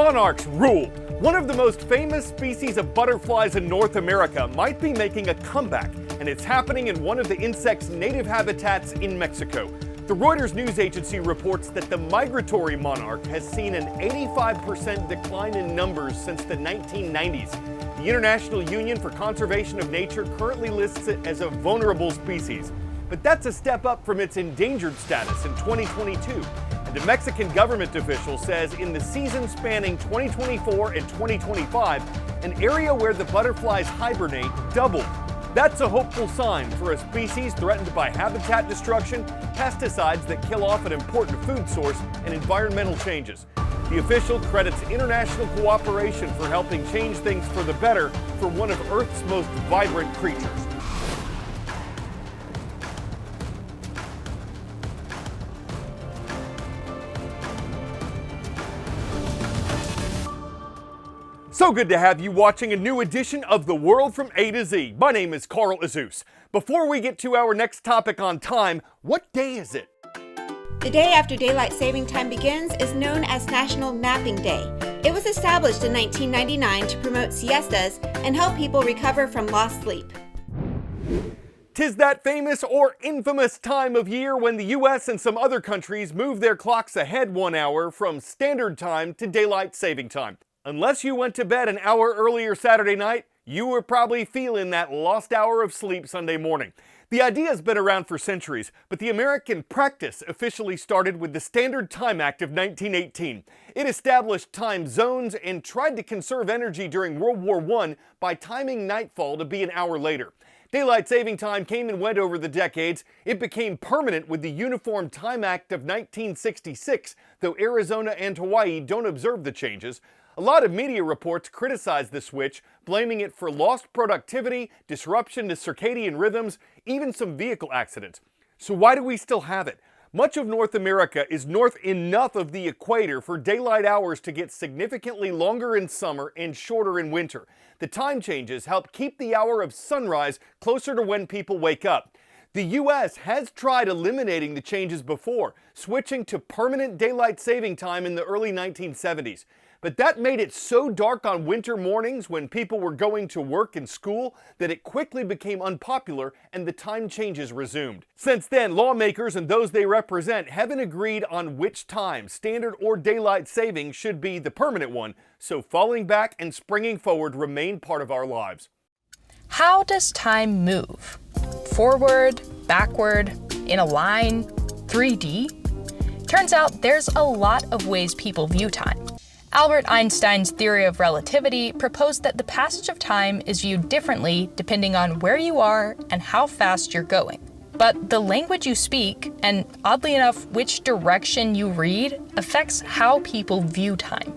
Monarchs rule. One of the most famous species of butterflies in North America might be making a comeback, and it's happening in one of the insect's native habitats in Mexico. The Reuters news agency reports that the migratory monarch has seen an 85% decline in numbers since the 1990s. The International Union for Conservation of Nature currently lists it as a vulnerable species. But that's a step up from its endangered status in 2022. And a Mexican government official says in the season spanning 2024 and 2025, an area where the butterflies hibernate doubled. That's a hopeful sign for a species threatened by habitat destruction, pesticides that kill off an important food source, and environmental changes. The official credits international cooperation for helping change things for the better for one of Earth's most vibrant creatures. So good to have you watching a new edition of The World from A to Z. My name is Carl Azuz. Before we get to our next topic on time, what day is it? The day after daylight saving time begins is known as National Napping Day. It was established in 1999 to promote siestas and help people recover from lost sleep. 'Tis that famous or infamous time of year when the US and some other countries move their clocks ahead 1 hour from standard time to daylight saving time. Unless you went to bed an hour earlier Saturday night, you were probably feeling that lost hour of sleep Sunday morning. The idea has been around for centuries, but the American practice officially started with the Standard Time Act of 1918. It established time zones and tried to conserve energy during World War I by timing nightfall to be an hour later. Daylight saving time came and went over the decades. It became permanent with the Uniform Time Act of 1966, though Arizona and Hawaii don't observe the changes. A lot of media reports criticize the switch, blaming it for lost productivity, disruption to circadian rhythms, even some vehicle accidents. So why do we still have it? Much of North America is north enough of the equator for daylight hours to get significantly longer in summer and shorter in winter. The time changes help keep the hour of sunrise closer to when people wake up. The US has tried eliminating the changes before, switching to permanent daylight saving time in the early 1970s. But that made it so dark on winter mornings when people were going to work and school that it quickly became unpopular and the time changes resumed. Since then, lawmakers and those they represent haven't agreed on which time, standard or daylight saving, should be the permanent one, so falling back and springing forward remain part of our lives. How does time move? Forward, backward, in a line, 3D? Turns out there's a lot of ways people view time. Albert Einstein's theory of relativity proposed that the passage of time is viewed differently depending on where you are and how fast you're going. But the language you speak, and oddly enough, which direction you read, affects how people view time.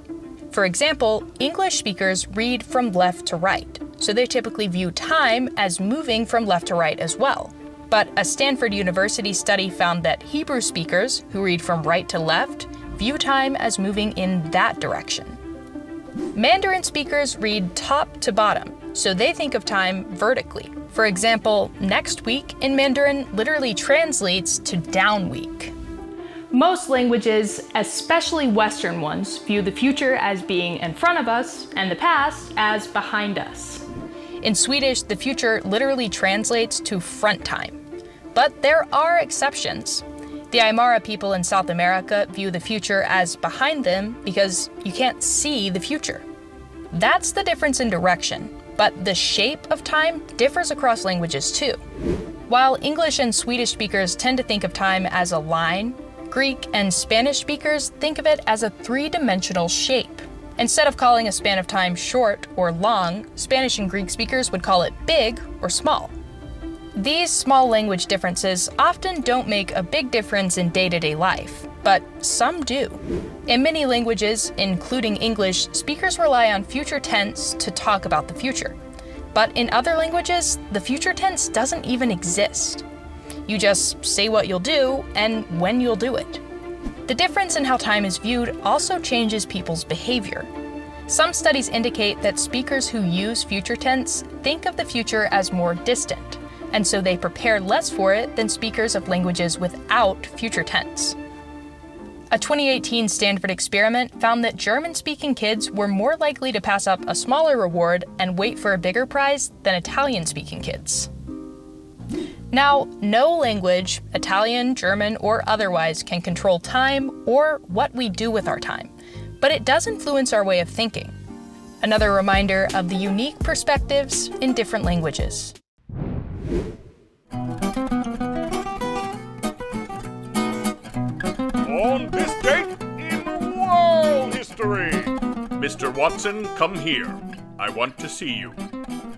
For example, English speakers read from left to right, so they typically view time as moving from left to right as well. But a Stanford University study found that Hebrew speakers, who read from right to left, view time as moving in that direction. Mandarin speakers read top to bottom, so they think of time vertically. For example, next week in Mandarin literally translates to down week. Most languages, especially Western ones, view the future as being in front of us and the past as behind us. In Swedish, the future literally translates to front time. But there are exceptions. The Aymara people in South America view the future as behind them because you can't see the future. That's the difference in direction, but the shape of time differs across languages too. While English and Swedish speakers tend to think of time as a line, Greek and Spanish speakers think of it as a three-dimensional shape. Instead of calling a span of time short or long, Spanish and Greek speakers would call it big or small. These small language differences often don't make a big difference in day-to-day life, but some do. In many languages, including English, speakers rely on future tense to talk about the future. But in other languages, the future tense doesn't even exist. You just say what you'll do and when you'll do it. The difference in how time is viewed also changes people's behavior. Some studies indicate that speakers who use future tense think of the future as more distant, and so they prepare less for it than speakers of languages without future tense. A 2018 Stanford experiment found that German-speaking kids were more likely to pass up a smaller reward and wait for a bigger prize than Italian-speaking kids. Now, no language, Italian, German, or otherwise, can control time or what we do with our time, but it does influence our way of thinking. Another reminder of the unique perspectives in different languages. On this date in world history. Mr. Watson, come here. I want to see you.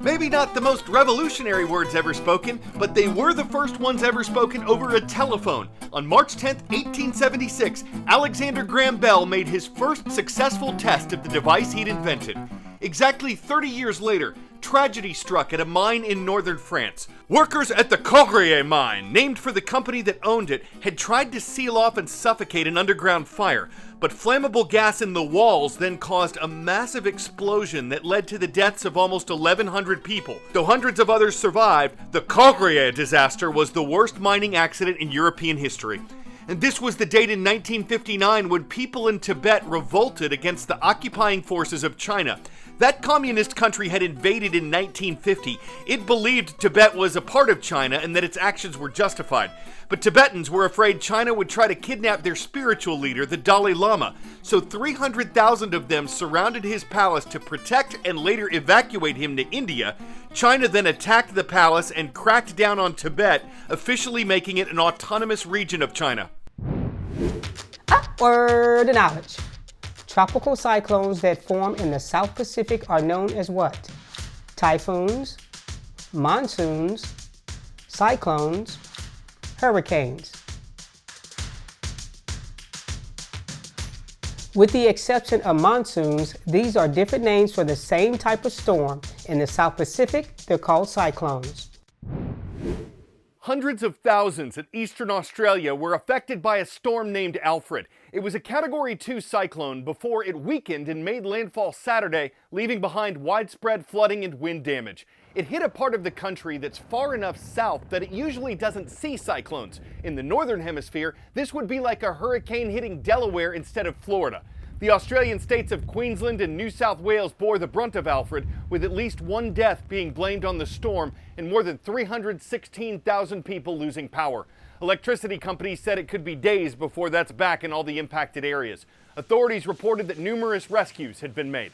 Maybe not the most revolutionary words ever spoken, but they were the first ones ever spoken over a telephone. On March 10th, 1876, Alexander Graham Bell made his first successful test of the device he'd invented. Exactly 30 years later, tragedy struck at a mine in northern France. Workers at the Charizard mine, named for the company that owned it, had tried to seal off and suffocate an underground fire, but flammable gas in the walls then caused a massive explosion that led to the deaths of almost 1,100 people. Though hundreds of others survived, the Charizard disaster was the worst mining accident in European history. And this was the date in 1959 when people in Tibet revolted against the occupying forces of China. That communist country had invaded in 1950. It believed Tibet was a part of China and that its actions were justified. But Tibetans were afraid China would try to kidnap their spiritual leader, the Dalai Lama. So 300,000 of them surrounded his palace to protect and later evacuate him to India. China then attacked the palace and cracked down on Tibet, officially making it an autonomous region of China. Word of knowledge. Tropical cyclones that form in the South Pacific are known as what? Typhoons, monsoons, cyclones, hurricanes. With the exception of monsoons, these are different names for the same type of storm. In the South Pacific, they're called cyclones. Hundreds of thousands in eastern Australia were affected by a storm named Alfred. It was a Category 2 cyclone before it weakened and made landfall Saturday, leaving behind widespread flooding and wind damage. It hit a part of the country that's far enough south that it usually doesn't see cyclones. In the northern hemisphere, this would be like a hurricane hitting Delaware instead of Florida. The Australian states of Queensland and New South Wales bore the brunt of Alfred, with at least one death being blamed on the storm and more than 316,000 people losing power. Electricity companies said it could be days before that's back in all the impacted areas. Authorities reported that numerous rescues had been made.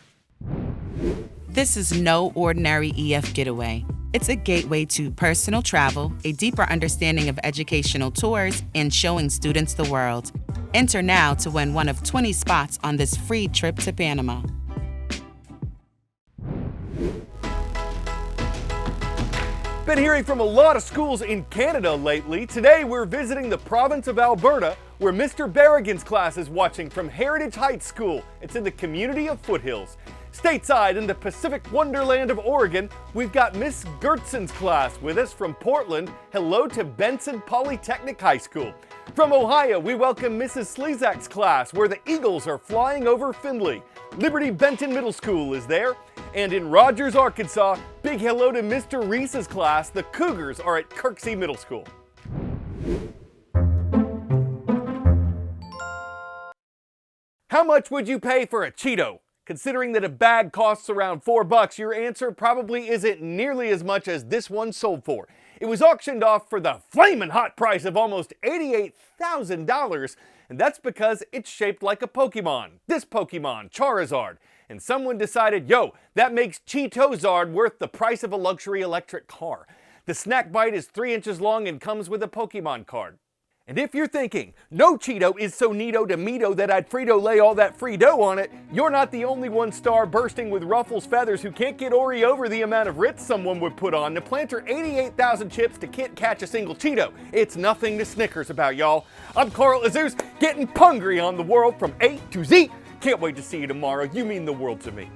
This is no ordinary EF getaway. It's a gateway to personal travel, a deeper understanding of educational tours, and showing students the world. Enter now to win one of 20 spots on this free trip to Panama. Been hearing from a lot of schools in Canada lately. Today we're visiting the province of Alberta, where Mr. Berrigan's class is watching from Heritage Heights School. It's in the community of Foothills. Stateside in the Pacific Wonderland of Oregon, we've got Miss Gertson's class with us from Portland. Hello to Benson Polytechnic High School. From Ohio, we welcome Mrs. Slezak's class, where the Eagles are flying over Findlay. Liberty Benton Middle School is there. And in Rogers, Arkansas, big hello to Mr. Reese's class. The Cougars are at Kirksey Middle School. How much would you pay for a Cheeto? Considering that a bag costs around $4, your answer probably isn't nearly as much as this one sold for. It was auctioned off for the flamin' hot price of almost $88,000, and that's because it's shaped like a Pokemon. This Pokemon, Charizard. And someone decided, yo, that makes Cheetozard worth the price of a luxury electric car. The snack bite is 3 inches long and comes with a Pokemon card. And if you're thinking, no Cheeto is so neato to meato that I'd Frito-Lay all that free dough on it, you're not the only one star bursting with Ruffles feathers who can't get Ori over the amount of Ritz someone would put on to plant her 88,000 chips to can't catch a single Cheeto. It's nothing to Snickers about, y'all. I'm Carl Azuz, getting pungry on the world from A to Z. Can't wait to see you tomorrow. You mean the world to me.